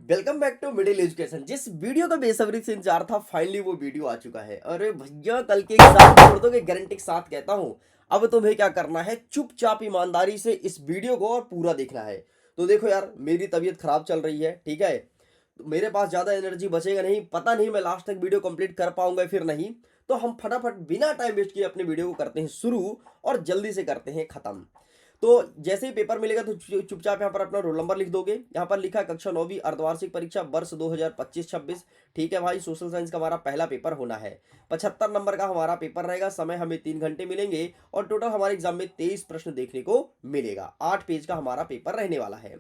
Welcome back to middle education. जिस video का बेसब्री से इंतजार था, फाइनली वो वीडियो आ चुका है। अरे भैया, कल के एग्जाम छोड़ दो, गारंटी के साथ कहता हूं। अब तुम्हें क्या करना है, चुपचाप ईमानदारी से इस वीडियो को और पूरा देखना है। तो देखो यार, मेरी तबीयत खराब चल रही है, ठीक है। तो मेरे पास ज्यादा एनर्जी बचेगा नहीं, पता नहीं मैं लास्ट तक वीडियो कंप्लीट कर पाऊंगा फिर नहीं। तो हम फटाफट बिना टाइम वेस्ट किए अपने वीडियो को करते हैं शुरू और जल्दी से करते हैं खत्म। तो जैसे ही पेपर मिलेगा तो चुपचाप यहाँ पर अपना रोल नंबर लिख दोगे। यहाँ पर लिखा कक्षा 9वीं अर्धवार्षिक परीक्षा वर्ष 2025-26। ठीक है भाई, सोशल साइंस का हमारा पहला पेपर होना है। 75 नंबर का हमारा पेपर रहेगा। समय हमें 3 घंटे मिलेंगे और टोटल हमारे एग्जाम में 23 प्रश्न देखने को मिलेगा। 8 पेज का हमारा पेपर रहने वाला है।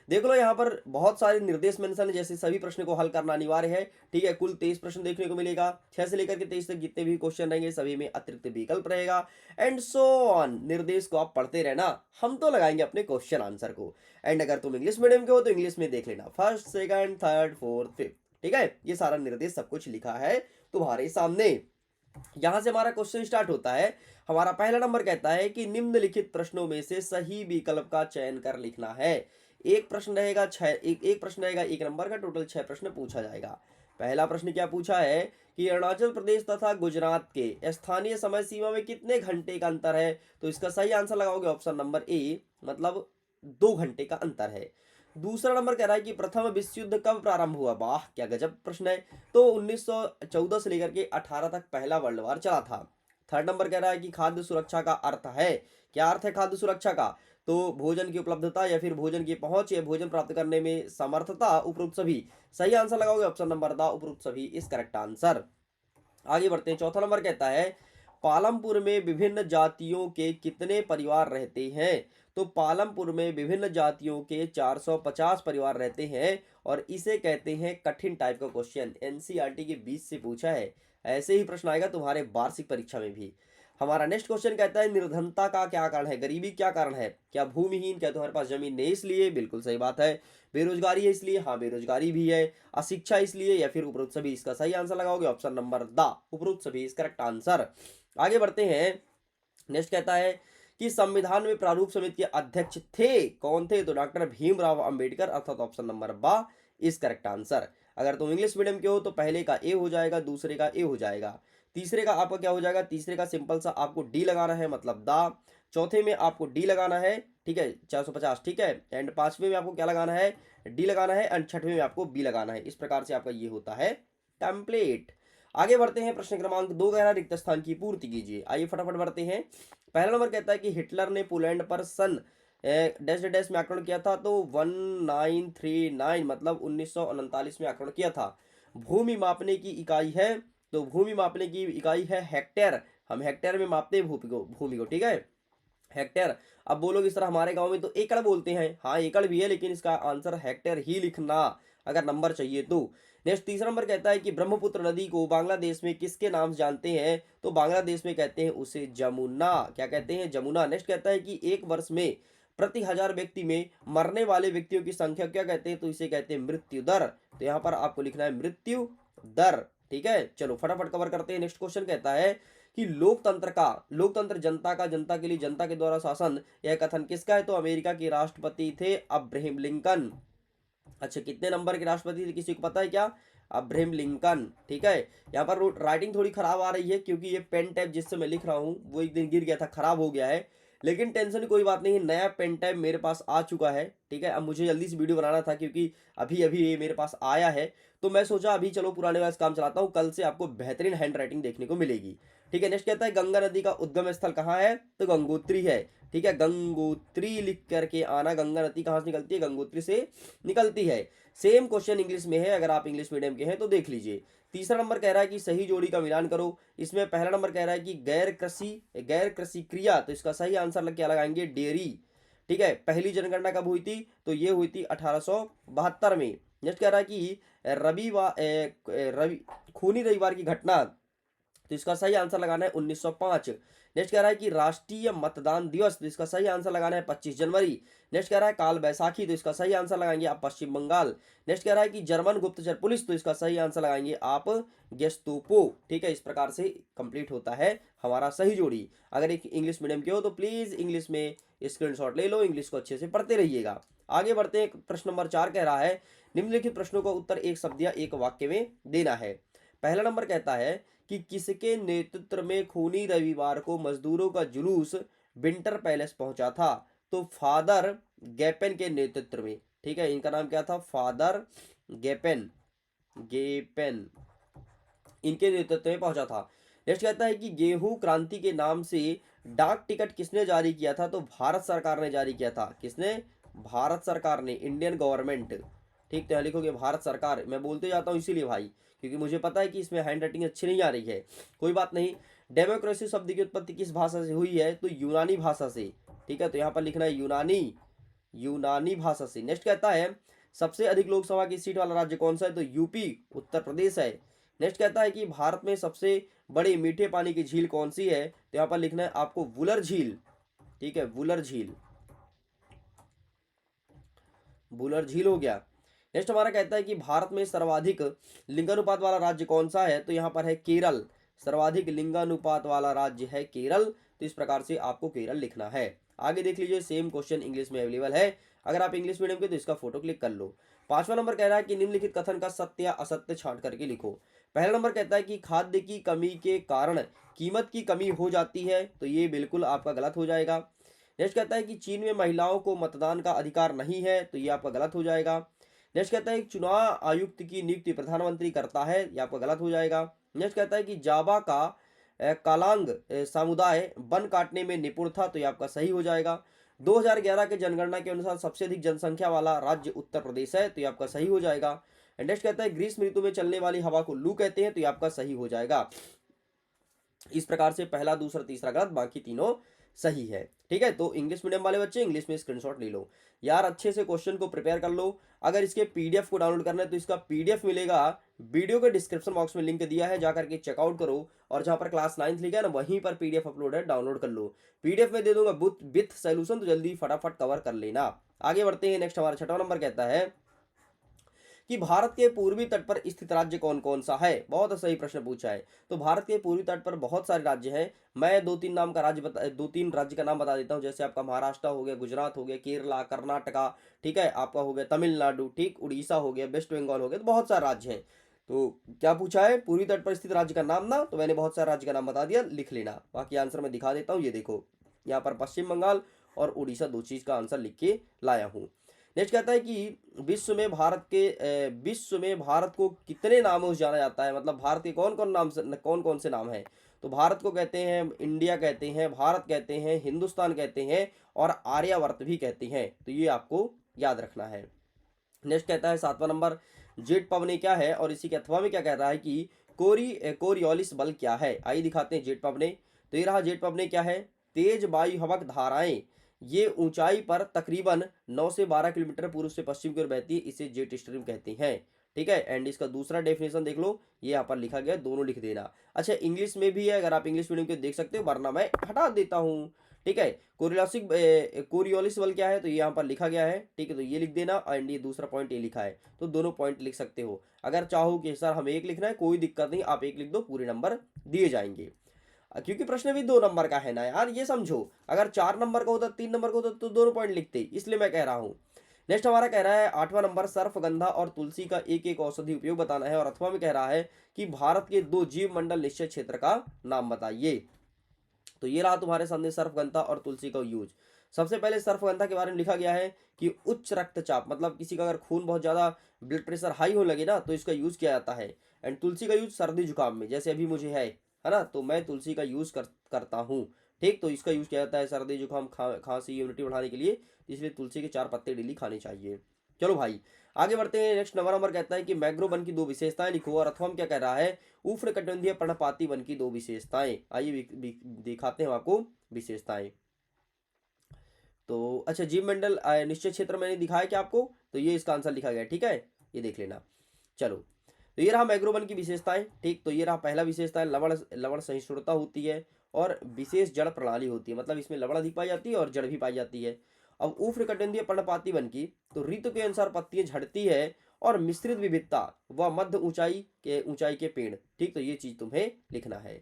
देख लो, यहाँ पर बहुत सारे निर्देश मेंशन है, जैसे सभी प्रश्न को हल करना अनिवार्य है। ठीक है, कुल 23 प्रश्न देखने को मिलेगा। 6 से लेकर के 23 तक जितने भी क्वेश्चन रहेंगे सभी में अतिरिक्त विकल्प रहेगा एंड सो ऑन। निर्देश को आप पढ़ते रहना, हम तो लगाएंगे अपने क्वेश्चन आंसर को। एंड अगर तुम इंग्लिश मीडियम के हो तो इंग्लिश में देख लेना, first second third fourth fifth. ठीक है, ये सारा निर्देश सब कुछ लिखा है तुम्हारे सामने। यहां से हमारा क्वेश्चन स्टार्ट होता है। हमारा पहला नंबर कहता है कि निम्नलिखित प्रश्नों में से सही विकल्प का चयन कर लिखना है। एक प्रश्न रहेगा एक प्रश्न रहेगा 1 नंबर का, टोटल 6 प्रश्न पूछा जाएगा। पहला प्रश्न क्या पूछा है कि अरुणाचल प्रदेश तथा गुजरात के स्थानीय समय सीमा में कितने घंटे का अंतर है। तो इसका सही आंसर लगाओगे ऑप्शन नंबर ए, मतलब 2 घंटे का अंतर है। दूसरा नंबर कह रहा है कि प्रथम विश्व युद्ध कब प्रारंभ हुआ। वाह, क्या गजब प्रश्न है। तो 1914 से लेकर के 18 तक पहला वर्ल्ड वार चला था। थर्ड नंबर कह रहा है कि खाद्य सुरक्षा का अर्थ है। क्या अर्थ है खाद्य सुरक्षा का। तो भोजन की उपलब्धता या फिर भोजन की पहुंच या भोजन प्राप्त करने में समर्थता, उपरोक्त सभी। सही आंसर लगाओगे ऑप्शन नंबर द, उपरोक्त सभी इस करेक्ट आंसर। आगे बढ़ते हैं। चौथा नंबर कहता है पालमपुर में विभिन्न जातियों के कितने परिवार रहते हैं। तो पालमपुर में विभिन्न जातियों के 450 परिवार रहते हैं और इसे कहते हैं कठिन टाइप का क्वेश्चन। एनसीईआरटी के बीच से पूछा है, ऐसे ही प्रश्न आएगा तुम्हारे वार्षिक परीक्षा में भी। हमारा नेक्स्ट क्वेश्चन कहता है निर्धनता का क्या कारण है, गरीबी क्या कारण है। क्या भूमिहीन, क्या तुम्हारे पास जमीन नहीं इसलिए, बिल्कुल सही बात है। बेरोजगारी है इसलिए, हाँ बेरोजगारी भी है। अशिक्षा इसलिए, या फिर उपरोक्त सभी। इसका सही आंसर लगाओगे ऑप्शन नंबर द, उपरोक्त सभी इस करेक्ट आंसर। आगे बढ़ते हैं। नेक्स्ट कहता है कि संविधान में प्रारूप समिति के अध्यक्ष थे, कौन थे। तो डॉक्टर भीमराव अंबेडकर, अर्थात ऑप्शन नंबर बा इस करेक्ट आंसर। अगर तुम इंग्लिश मीडियम के हो तो पहले का ए हो जाएगा, दूसरे का ए हो जाएगा, तीसरे का आपका क्या हो जाएगा। तीसरे का सिंपल सा आपको डी लगाना है, मतलब दा। चौथे में आपको डी लगाना है, ठीक है 450, ठीक है। एंड पांचवें में आपको क्या लगाना है, डी लगाना है। एंड छठवें में आपको बी लगाना है। इस प्रकार से आपका ये होता है टेम्पलेट। आगे बढ़ते हैं। प्रश्न क्रमांक 2 कह रहा रिक्त स्थान की पूर्ति कीजिए। आइए फटाफट बढ़ते हैं। पहला नंबर कहता है कि हिटलर ने पोलैंड पर सन डैश डैश में आक्रमण किया था। तो 1939, मतलब 1939 में आक्रमण किया था। भूमि मापने की इकाई है, तो भूमि मापने की इकाई है हेक्टेयर। हम हेक्टेयर में मापते हैं भूमि को, ठीक है, हेक्टेयर। अब बोलोगे सर हमारे गांव में तो एकड़ बोलते हैं, हाँ एकड़ भी है, लेकिन इसका आंसर हेक्टेयर ही लिखना अगर नंबर चाहिए तो। नेक्स्ट तीसरा नंबर कहता है कि ब्रह्मपुत्र नदी को बांग्लादेश में किसके नाम से जानते हैं। तो बांग्लादेश में कहते हैं उसे जमुना। क्या कहते हैं, जमुना। नेक्स्ट कहता है कि एक वर्ष में प्रति 1000 व्यक्ति में मरने वाले व्यक्तियों की संख्या क्या कहते हैं। तो इसे कहते हैं मृत्यु दर। तो यहाँ पर आपको लिखना है मृत्यु दर, ठीक है। चलो फटाफट कवर करते हैं। नेक्स्ट क्वेश्चन कहता है कि लोकतंत्र जनता का, जनता के लिए जनता के द्वारा शासन, यह कथन किसका है। तो अमेरिका के राष्ट्रपति थे अब्राहम लिंकन। अच्छा, कितने नंबर के राष्ट्रपति थे, किसी को पता है क्या। अब्राहम लिंकन, ठीक है। यहाँ पर राइटिंग थोड़ी खराब आ रही है क्योंकि ये पेन टैब जिससे मैं लिख रहा हूँ वो एक दिन गिर गया था, खराब हो गया है। लेकिन टेंशन की कोई बात नहीं, नया पेन टैब मेरे पास आ चुका है, ठीक है। अब मुझे जल्दी से वीडियो बनाना था क्योंकि अभी अभी ये मेरे पास आया है। तो मैं सोचा अभी चलो पुराने वाला काम चलाता हूँ, कल से आपको बेहतरीन हैंड राइटिंग देखने को मिलेगी, ठीक है। नेक्स्ट कहता है गंगा नदी का उद्गम स्थल कहाँ है। तो गंगोत्री है, ठीक है। गंगोत्री लिख करके आना। गंगा नदी कहाँ से निकलती है, गंगोत्री से निकलती है। सेम क्वेश्चन इंग्लिश में है, अगर आप इंग्लिश मीडियम के हैं तो देख लीजिए। तीसरा नंबर कह रहा है कि सही जोड़ी का मिलान करो। इसमें पहला नंबर कह रहा है कि गैर कृषि क्रिया। तो इसका सही आंसर क्या लगाएंगे, डेयरी, ठीक है। पहली जनगणना कब हुई थी। तो ये हुई थी 1872 में। नेक्स्ट कह रहा है कि रवि खूनी रविवार की घटना। तो इसका सही आंसर लगाना है 1905। नेक्स्ट कह रहा है कि राष्ट्रीय मतदान दिवस। तो इसका सही आंसर लगाना है 25 जनवरी। नेक्स्ट कह रहा है काल बैसाखी। तो इसका सही आंसर लगाएंगे आप पश्चिम बंगाल। नेक्स्ट कह रहा है कि जर्मन गुप्तचर पुलिस। तो इसका सही आंसर लगाएंगे आप गेस्टूपो, ठीक है। इस प्रकार से कंप्लीट होता है हमारा सही जोड़ी। अगर एक इंग्लिश मीडियम के हो तो प्लीज इंग्लिश में स्क्रीनशॉट ले लो, इंग्लिश को अच्छे से पढ़ते रहिएगा। आगे बढ़ते हैं, प्रश्न नंबर 4 कह रहा है निम्नलिखित प्रश्नों का उत्तर एक शब्द या एक वाक्य में देना है। पहला नंबर कहता है कि किसके नेतृत्व में खूनी रविवार को मजदूरों का जुलूस विंटर पैलेस पहुंचा था? तो फादर गैपेन के नेतृत्व में। ठीक है, इनका नाम क्या था? फादर गैपेन, गेपेन, इनके नेतृत्व में पहुंचा था। नेक्स्ट कहता है कि गेहूं क्रांति के नाम से डाक टिकट किसने जारी किया था? तो भारत सरकार ने जारी किया था। किसने? भारत सरकार ने, इंडियन गवर्नमेंट। ठीक, तो यहाँ लिखोगे भारत सरकार। मैं बोलते जाता हूँ इसीलिए भाई, क्योंकि मुझे पता है कि इसमें हैंड राइटिंग अच्छी नहीं आ रही है, कोई बात नहीं। डेमोक्रेसी शब्द की उत्पत्ति किस भाषा से हुई है? तो यूनानी भाषा से। ठीक है, तो यहाँ पर लिखना है यूनानी, यूनानी भाषा से। नेक्स्ट कहता है सबसे अधिक लोकसभा की सीट वाला राज्य कौन सा है? तो यूपी, उत्तर प्रदेश है। नेक्स्ट कहता है कि भारत में सबसे बड़ी मीठे पानी की झील कौन सी है? तो यहाँ पर लिखना है आपको वुलर झील। ठीक है, वुलर झील, वुलर झील हो गया। नेक्स्ट हमारा कहता है कि भारत में सर्वाधिक लिंगानुपात वाला राज्य कौन सा है? तो यहाँ पर है केरल। सर्वाधिक लिंगानुपात वाला राज्य है केरल। तो इस प्रकार से आपको केरल लिखना है। आगे देख लीजिए, सेम क्वेश्चन इंग्लिश में अवेलेबल है। अगर आप इंग्लिश मीडियम के तो इसका फोटो क्लिक कर लो। 5वां नंबर कह रहा है कि निम्नलिखित कथन का सत्य या असत्य छांट करके लिखो। पहला नंबर कहता है कि खाद्य की कमी के कारण कीमत की कमी हो जाती है। तो ये बिल्कुल आपका गलत हो जाएगा। नेक्स्ट कहता है कि चीन में महिलाओं को मतदान का अधिकार नहीं है। तो ये आपका गलत हो जाएगा। नेक्स्ट कहता है कि चुनाव आयुक्त की नियुक्ति प्रधानमंत्री करता है। ये आपका गलत हो जाएगा। नेक्स्ट कहता है कि जावा का कालांग समुदाय वन काटने में निपुण था। तो ये आपका सही हो जाएगा। 2011 के जनगणना के अनुसार सबसे अधिक जनसंख्या वाला राज्य उत्तर प्रदेश है। तो ये आपका सही हो जाएगा। नेक्स्ट कहता है ग्रीष्म ऋतु में चलने वाली हवा को लू कहते हैं। तो ये आपका सही हो जाएगा। इस प्रकार से पहला, दूसरा, तीसरा गलत, बाकी तीनों सही है। ठीक है, तो इंग्लिश मीडियम वाले बच्चे इंग्लिश में स्क्रीनशॉट ले लो यार, अच्छे से क्वेश्चन को प्रिपेयर कर लो। अगर इसके पीडीएफ को डाउनलोड करना है तो इसका पीडीएफ मिलेगा, वीडियो के डिस्क्रिप्शन बॉक्स में लिंक दिया है, जाकर के चेकआउट करो। और जहां पर क्लास 9 लिखा है ना, वहीं पर पीडीएफ अपलोड है, डाउनलोड कर लो। पीडीएफ में दे दूंगा विथ सोल्यूशन, तो जल्दी फटाफट कवर कर लेना। आगे बढ़ते हैं। नेक्स्ट हमारा 6वां नंबर कहता है कि भारत के पूर्वी तट पर स्थित राज्य कौन कौन सा है? बहुत सही प्रश्न पूछा है। तो भारत के पूर्वी तट पर बहुत सारे राज्य हैं। मैं दो तीन राज्य का नाम बता देता हूँ। जैसे आपका महाराष्ट्र हो गया, गुजरात हो गया, केरला, कर्नाटका, ठीक है, आपका हो गया तमिलनाडु, ठीक, उड़ीसा हो गया, वेस्ट बंगाल हो गया। तो बहुत सारे राज्य हैं। तो क्या पूछा है? पूर्वी तट पर स्थित राज्य का नाम ना, तो मैंने बहुत सारे राज्य का नाम बता दिया, लिख लेना। बाकी आंसर मैं दिखा देता हूँ। ये देखो, यहाँ पर पश्चिम बंगाल और उड़ीसा, दो चीज का आंसर लिख के लाया हूँ। नेक्स्ट कहता है कि विश्व में भारत को कितने नामों से जाना जाता है? मतलब भारत के कौन कौन से नाम हैं? तो भारत को कहते हैं इंडिया, कहते हैं भारत, कहते हैं हिंदुस्तान, कहते हैं और आर्यावर्त भी कहते हैं। तो ये आपको याद रखना है। नेक्स्ट कहता है 7वां नंबर, जेट पवने क्या है? और इसी के अथवा में क्या कहता है कि कोरियोलिस बल क्या है? आइए दिखाते हैं जेट पवने। तो ये रहा जेट पवने क्या है? तेज वायुहवक धाराएं, ये ऊंचाई पर तकरीबन 9 से 12 किलोमीटर पूर्व से पश्चिम की ओर बहती है, इसे जेट स्ट्रीम कहते हैं। ठीक है, एंड इसका दूसरा डेफिनेशन देख लो, ये यहाँ पर लिखा गया, दोनों लिख देना। अच्छा, इंग्लिश में भी है, अगर आप इंग्लिश मीडियम के देख सकते हो, वरना मैं हटा देता हूँ। ठीक है, कोरियोलिस बल क्या है? तो ये यहाँ पर लिखा गया है। ठीक है, तो ये लिख देना, एंड ये दूसरा पॉइंट ये लिखा है। तो दोनों पॉइंट लिख सकते हो। अगर चाहो कि सर हमें एक लिखना है, कोई दिक्कत नहीं, आप एक लिख दो, पूरे नंबर दिए जाएंगे। क्योंकि प्रश्न भी 2 नंबर का है ना यार, ये समझो। अगर 4 नंबर का होता, 3 नंबर का होता, तो दोनों पॉइंट लिखते, इसलिए मैं कह रहा हूँ। नेक्स्ट हमारा कह रहा है 8वां नंबर, सर्फगंधा और तुलसी का एक एक औषधि उपयोग बताना है। और अथवा में कह रहा है कि भारत के 2 जीव मंडल निश्चय क्षेत्र का नाम बताइए। तो ये रहा तुम्हारे सामने सर्फगंधा और तुलसी का यूज। सबसे पहले सर्फगंधा के बारे में लिखा गया है कि उच्च रक्तचाप, मतलब किसी का अगर खून बहुत ज्यादा, ब्लड प्रेशर हाई होने लगे ना, तो इसका यूज किया जाता है। एंड तुलसी का यूज सर्दी जुकाम में, जैसे अभी मुझे है ना, तो मैं तुलसी का यूज करता हूँ। ठीक, तो इसका यूज किया जाता है सर्दी जुकाम, खांसी, इम्यूनिटी बढ़ाने के लिए। इसलिए तुलसी के 4 पत्ते डेली खाने चाहिए। चलो भाई, आगे बढ़ते हैं। नेक्स्ट 9वां नंबर कहता है कि मैंग्रोव वन की 2 विशेषताएं लिखो। और अथवा क्या कह रहा है? उष्णकटिबंधीय पर्णपाती वन की 2 विशेषताएं। आइए दिखाते हैं आपको विशेषताएं। तो अच्छा, जीव मंडल निश्चय क्षेत्र मैंने दिखाया क्या आपको? तो ये इसका आंसर लिखा गया है। ठीक है, ये देख लेना। चलो, तो ये रहा मैंग्रोव वन की विशेषताएं। ठीक, तो ये रहा पहला विशेषता है, लवण सहिष्णुता होती है और विशेष जड़ प्रणाली होती है, मतलब इसमें लवण अधिक पाई जाती है और जड़ भी पाई जाती है। अब उष्णकटिबंधीय पर्णपाती वन की, तो ऋतु के अनुसार पत्तियां झड़ती है और मिश्रित विविधता व मध्य ऊंचाई के पेड़। ठीक, तो ये चीज तुम्हें लिखना है।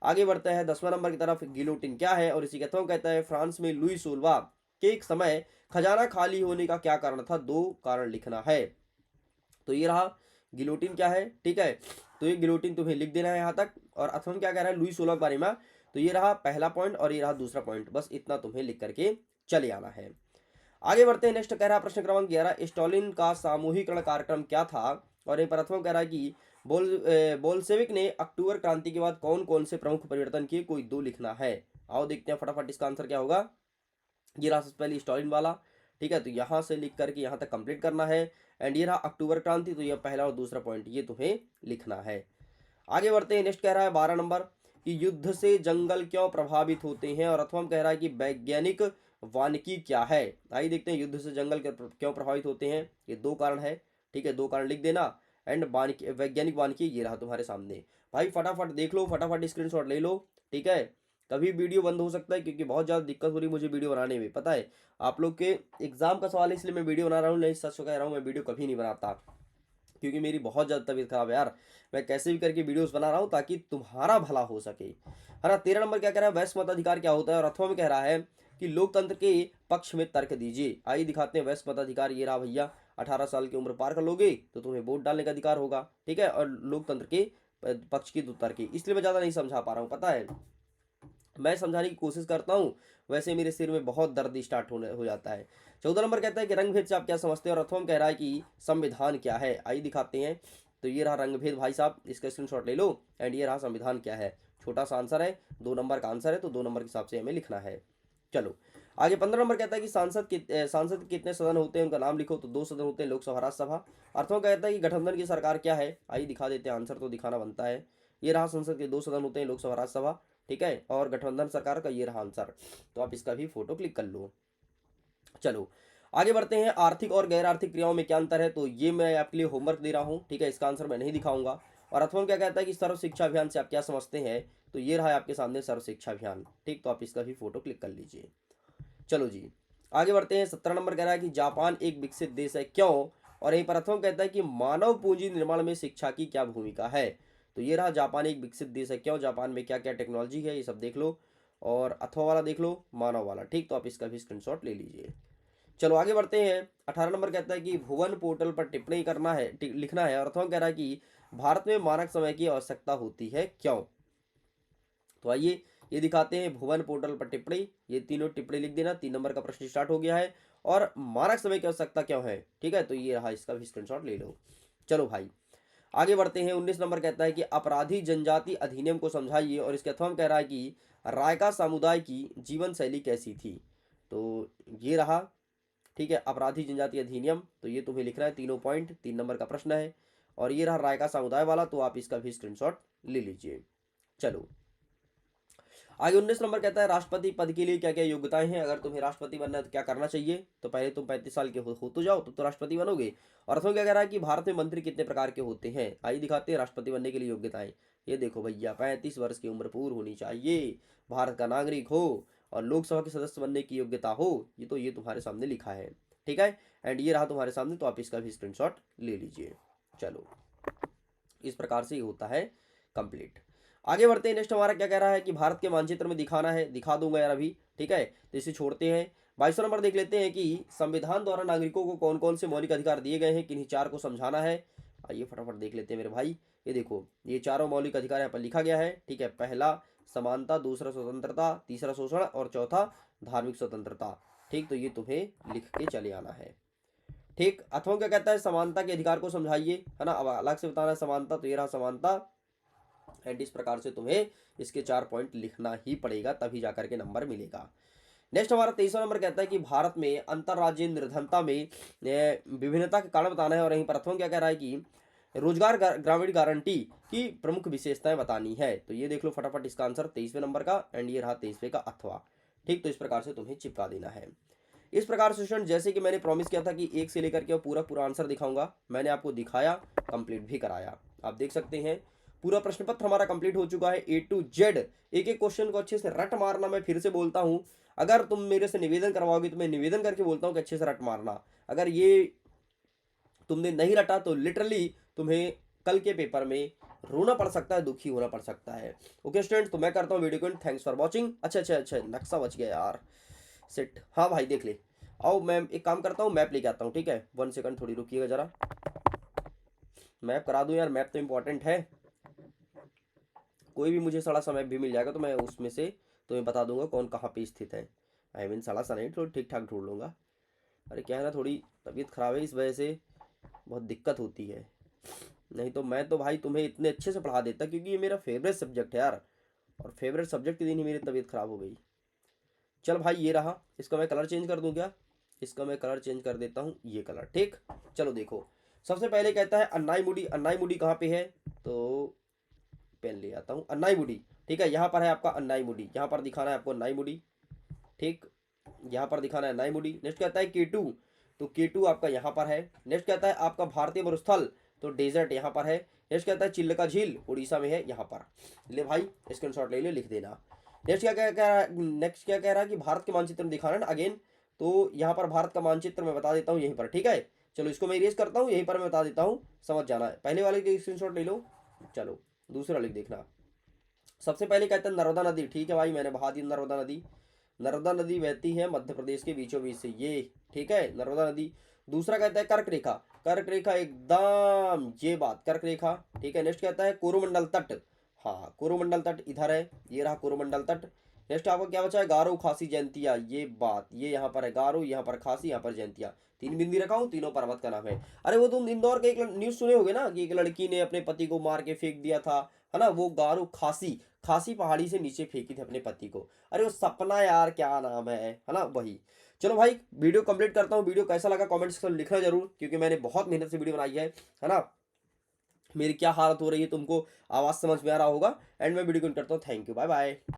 आगे बढ़ता है 10वां नंबर की तरफ, गिलोटिन क्या है? और इसी का कहता है फ्रांस में लुई सोलवा के एक समय खजाना खाली होने का क्या कारण था, 2 कारण लिखना है। तो ये रहा गिलोटिन क्या है, ठीक है। तो ये गिलोटिन तुम्हें लिख देना है यहाँ तक। और अथवन क्या कह रहा है लुई सोलह के बारे में, तो ये रहा पहला पॉइंट और ये रहा दूसरा पॉइंट, बस इतना तुम्हें लिख करके चले आना है। आगे बढ़ते हैं। नेक्स्ट कह रहा है प्रश्न क्रमांक 11, स्टालिन का सामूहिकरण कार्यक्रम क्या था। और ये प्रथम कह रहा है कि बोल्शेविक ने अक्टूबर क्रांति के बाद कौन कौन से प्रमुख परिवर्तन किए, कोई 2 लिखना है। आओ देखते हैं फटाफट इसका आंसर क्या होगा। ये रहा सबसे पहले स्टालिन वाला, ठीक है, तो यहाँ से लिख करके यहाँ तक कंप्लीट करना है। एंड ये रहा अक्टूबर क्रांति, तो ये पहला और दूसरा पॉइंट ये तुम्हें लिखना है। आगे बढ़ते हैं। नेक्स्ट कह रहा है 12 नंबर कि युद्ध से जंगल क्यों प्रभावित होते हैं। और अथवा कह रहा है कि वैज्ञानिक वानिकी क्या है। आइए देखते हैं युद्ध से जंगल क्यों प्रभावित होते हैं। ये 2 कारण है, ठीक है, 2 कारण लिख देना। एंड वानिकी वैज्ञानिक वानिकी ये रहा तुम्हारे सामने। भाई फटाफट देख लो, फटाफट स्क्रीनशॉट ले लो, ठीक है। कभी वीडियो बंद हो सकता है क्योंकि बहुत ज़्यादा दिक्कत हो रही है मुझे वीडियो बनाने में, पता है आप लोग के एग्जाम का सवाल है इसलिए मैं वीडियो बना रहा हूँ, नहीं सच कह रहा हूँ मैं वीडियो कभी नहीं बनाता क्योंकि मेरी बहुत ज़्यादा तबीयत खराब है यार। मैं कैसे भी करके वीडियोस बना रहा हूँ ताकि तुम्हारा भला हो सके, है ना। 13 नंबर क्या कह रहा है वैश्य मताधिकार क्या होता है। और अथवा में कह रहा है कि लोकतंत्र के पक्ष में तर्क दीजिए। आइए दिखाते हैं वैश्य मताधिकार। ये रहा भैया, 18 साल की उम्र पार कर लोगे तो तुम्हें वोट डालने का अधिकार होगा, ठीक है। और लोकतंत्र के पक्ष की 2 तर्क, इसलिए मैं ज़्यादा नहीं समझा पा रहा हूँ, पता है मैं समझाने की कोशिश करता हूँ, वैसे मेरे सिर में बहुत दर्द स्टार्ट होने हो जाता है। 14 नंबर कहता है कि रंग भेद से आप क्या समझते हैं। और अथवा कह रहा है कि संविधान क्या है। आइए दिखाते हैं। तो ये रहा रंग भेद भाई साहब, इसका स्क्रीनशॉट ले लो। एंड ये रहा संविधान क्या है, छोटा सा आंसर है, 2 नंबर का आंसर है, तो 2 नंबर के हिसाब से हमें लिखना है। चलो आगे 15 नंबर कहता है कि सांसद कितने सदन होते हैं, उनका नाम लिखो। तो 2 सदन होते हैं, लोकसभा राज्यसभा। अर्थों कहता है कि गठबंधन की सरकार क्या है। आइए दिखा देते हैं, आंसर तो दिखाना बनता है। ये रहा संसद के 2 सदन होते हैं, लोकसभा राज्यसभा, ठीक है। और गठबंधन सरकार का ये रहा आंसर, तो आप इसका भी फोटो क्लिक कर लो। चलो आगे बढ़ते हैं। आर्थिक और गैर आर्थिक क्रियाओं में क्या अंतर है, तो ये मैं आपके लिए होमवर्क दे रहा हूँ, ठीक है, इसका आंसर मैं नहीं दिखाऊंगा। और अथवा क्या कहता है कि सर्व शिक्षा अभियान से आप क्या समझते हैं। तो ये रहा आपके सामने सर्व शिक्षा अभियान, ठीक, तो आप इसका भी फोटो क्लिक कर लीजिए। चलो जी आगे बढ़ते हैं। 17 नंबर कह रहा है कि जापान एक विकसित देश है, क्यों। और यहीं पर अथवा कहता है कि मानव पूंजी निर्माण में शिक्षा की क्या भूमिका है। तो ये रहा जापान एक विकसित देश है, क्यों, जापान में क्या क्या टेक्नोलॉजी है, ये सब देख लो। और अथवा वाला देख लो, मानव वाला, ठीक, तो आप इसका भी स्क्रीनशॉट ले लीजिए। चलो आगे बढ़ते हैं। 18 नंबर कहता है कि भुवन पोर्टल पर टिप्पणी करना है, लिखना है। और अथवा कह रहा है कि भारत में मानक समय की आवश्यकता होती है, क्यों। तो आइए ये दिखाते हैं भुवन पोर्टल पर टिप्पणी, ये तीनों टिप्पणी लिख देना। 3 नंबर का प्रश्न स्टार्ट हो गया है। और मानक समय की आवश्यकता क्यों है, ठीक है, तो ये रहा, इसका भी स्क्रीनशॉट ले लो। चलो भाई आगे बढ़ते हैं। 19 नंबर कहता है कि अपराधी जनजाति अधिनियम को समझाइए। और इसके अथवा कह रहा है कि रायका समुदाय की जीवन शैली कैसी थी। तो ये रहा, ठीक है, अपराधी जनजाति अधिनियम, तो ये तुम्हें लिखना है, तीनों पॉइंट, 3 नंबर का प्रश्न है। और ये रहा रायका समुदाय वाला, तो आप इसका भी स्क्रीनशॉट ले लीजिए। चलो आगे 19 नंबर कहता है राष्ट्रपति पद के लिए क्या क्या योग्यताएं हैं। अगर तुम्हें राष्ट्रपति बनना है तो क्या करना चाहिए। तो पहले तुम 35 साल के हो तो जाओ, तो राष्ट्रपति बनोगे। और अथवा क्या कह रहा है कि भारत में मंत्री कितने प्रकार के होते हैं। आइए दिखाते हैं राष्ट्रपति बनने के लिए योग्यताएं। ये देखो भैया, 35 वर्ष की उम्र पूर्ण होनी चाहिए, भारत का नागरिक हो और लोकसभा के सदस्य बनने की योग्यता हो। ये तुम्हारे सामने लिखा है, ठीक है। एंड ये रहा तुम्हारे सामने, तो आप इसका भी स्क्रीनशॉट ले लीजिए। चलो इस प्रकार से ये होता है कंप्लीट। आगे बढ़ते हैं। नेक्स्ट हमारा क्या कह रहा है कि भारत के मानचित्र में दिखाना है, दिखा दूंगा यार अभी, ठीक है, तो इसे छोड़ते हैं। 22 नंबर देख लेते हैं कि संविधान द्वारा नागरिकों को कौन कौन से मौलिक अधिकार दिए गए हैं, किन्हीं 4 को समझाना है। आइए फटाफट देख लेते हैं मेरे भाई। ये देखो, ये चारों मौलिक अधिकार यहाँ पर लिखा गया है, ठीक है। पहला समानता, दूसरा स्वतंत्रता, तीसरा शोषण और चौथा धार्मिक स्वतंत्रता, ठीक, तो ये तुम्हें लिख के चले आना है, ठीक। अथवा क्या कहता है समानता के अधिकार को समझाइए, है ना, अब अलग से बताना है समानता, तो ये रहा समानता। एंड इस प्रकार से तुम्हें इसके 4 पॉइंट लिखना ही पड़ेगा, तभी जाकर के नंबर मिलेगा। नेक्स्ट हमारा 23वां नंबर कहता है कि भारत में अंतरराज्यीय निर्धनता में विभिन्नता के कारण बताना है। और यहीं पर अथवा क्या कह रहा है कि रोजगार ग्रामीण गारंटी की प्रमुख विशेषताएं बतानी है। तो ये देख लो फटाफट इसका आंसर 23वें नंबर का। एंड ये रहा 23वें का अथवा, ठीक, तो इस प्रकार से तुम्हें चिपका देना है। इस प्रकार से स्टूडेंट, जैसे कि मैंने प्रॉमिस किया था कि 1 से लेकर के पूरा पूरा आंसर दिखाऊंगा, मैंने आपको दिखाया, कंप्लीट भी कराया। आप देख सकते हैं पूरा प्रश्न पत्र हमारा कंप्लीट हो चुका है, A to Z। एक एक क्वेश्चन को अच्छे से रट मारना। मैं फिर से बोलता हूं, अगर तुम मेरे से निवेदन करवाओगे तो मैं निवेदन करके बोलता हूं कि अच्छे से रट मारना। अगर ये तुमने नहीं रटा तो लिटरली तुम्हें कल के पेपर में रोना पड़ सकता है, दुखी होना पड़ सकता है। ओके स्टूडेंट, तो मैं करता हूँ वीडियो को। Thanks for watching. अच्छा, नक्शा बच गया यार, सेट, हाँ भाई देख ले। आओ मैं एक काम करता हूँ, मैप लेके आता हूँ, ठीक है 1 सेकंड थोड़ी रुकिएगा जरा, मैप करा दूँ यार, मैप तो इम्पोर्टेंट है। कोई भी मुझे सड़ा सा मैप भी मिल जाएगा तो मैं उसमें से तुम्हें बता दूंगा कौन कहाँ पे स्थित है। आई मीन सड़ा सा नहीं, थोड़ा ठीक ठाक ढूंढ लूँगा। अरे क्या है ना, थोड़ी तबीयत ख़राब है, इस वजह से बहुत दिक्कत होती है। नहीं तो मैं तो भाई तुम्हें इतने अच्छे से पढ़ा देता, क्योंकि ये मेरा फेवरेट सब्जेक्ट है यार, और फेवरेट सब्जेक्ट के दिन ही मेरी तबीयत ख़राब हो गई। चल भाई ये रहा, इसका मैं कलर चेंज कर दूं क्या? इसका मैं कलर चेंज कर देता हूँ, ये कलर ठीक। चलो देखो, सबसे पहले कहता है अन्नाई मुडी। अन्नाई मुडी कहाँ पे है? तो पेन ले आता हूँ, अन्नाई मुडी, ठीक है, यहाँ पर है आपका अन्नाई मुडी, यहाँ पर दिखाना है आपको अन्नाई मुडी, ठीक, यहाँ पर दिखाना है अन्नाई मुडी। नेक्स्ट कहता है केटू, तो केटू आपका यहाँ पर है। नेक्स्ट कहता है आपका भारतीय मरुस्थल, तो डेजर्ट यहाँ पर है। नेक्स्ट कहता है चिल्का झील, उड़ीसा में है, यहाँ पर। ले भाई स्क्रीनशॉट ले ले, लिख देना। नेक्स्ट क्या क्या कह रहा है, नेक्स्ट क्या कह रहा है कि भारत के मानचित्र में दिखाना है ना अगेन, तो यहाँ पर भारत का मानचित्र मैं बता देता हूँ यहीं पर, ठीक है। चलो इसको मैं इरेज करता हूँ, यहीं पर मैं बता देता हूँ, समझ जाना है। पहले वाले की स्क्रीनशॉट ले लो, चलो दूसरा लिख देखना। सबसे पहले कहते हैं नर्मदा नदी, ठीक है भाई मैंने बहा दी नर्मदा नदी। नर्मदा नदी बहती है मध्य प्रदेश के बीचों बीच से, ये ठीक है नर्मदा नदी। दूसरा कहता है कर्क रेखा, कर्क रेखा एकदम ये बात, कर्क रेखा, ठीक है। नेक्स्ट कहता है कोरोमंडल तट, हाँ कोरोमंडल तट इधर है, ये रहा कोरोमंडल तट। नेक्स्ट आपको क्या बचा है, गारो खासी जयंतिया, ये बात, ये यहाँ पर है गारो, यहाँ पर खासी, यहाँ पर जयंतिया, 3 बिंदी रखा हूँ, तीनों पर्वत का नाम है। अरे वो तुम इंदौर के एक न्यूज सुने होगे ना कि एक लड़की ने अपने पति को मार के फेंक दिया था, है ना, वो गारो खासी, खासी पहाड़ी से नीचे फेंकी थी अपने पति को। अरे वो सपना यार क्या नाम है ना वही। चलो भाई वीडियो कंप्लीट करता हूँ, वीडियो कैसा लगा कमेंट सेक्शन में लिखना जरूर, क्योंकि मैंने बहुत मेहनत से वीडियो बनाई है ना। मेरी क्या हालत हो रही है तुमको आवाज़ समझ में आ रहा होगा। एंड मैं वीडियो को करता हूँ, थैंक यू, बाय बाय।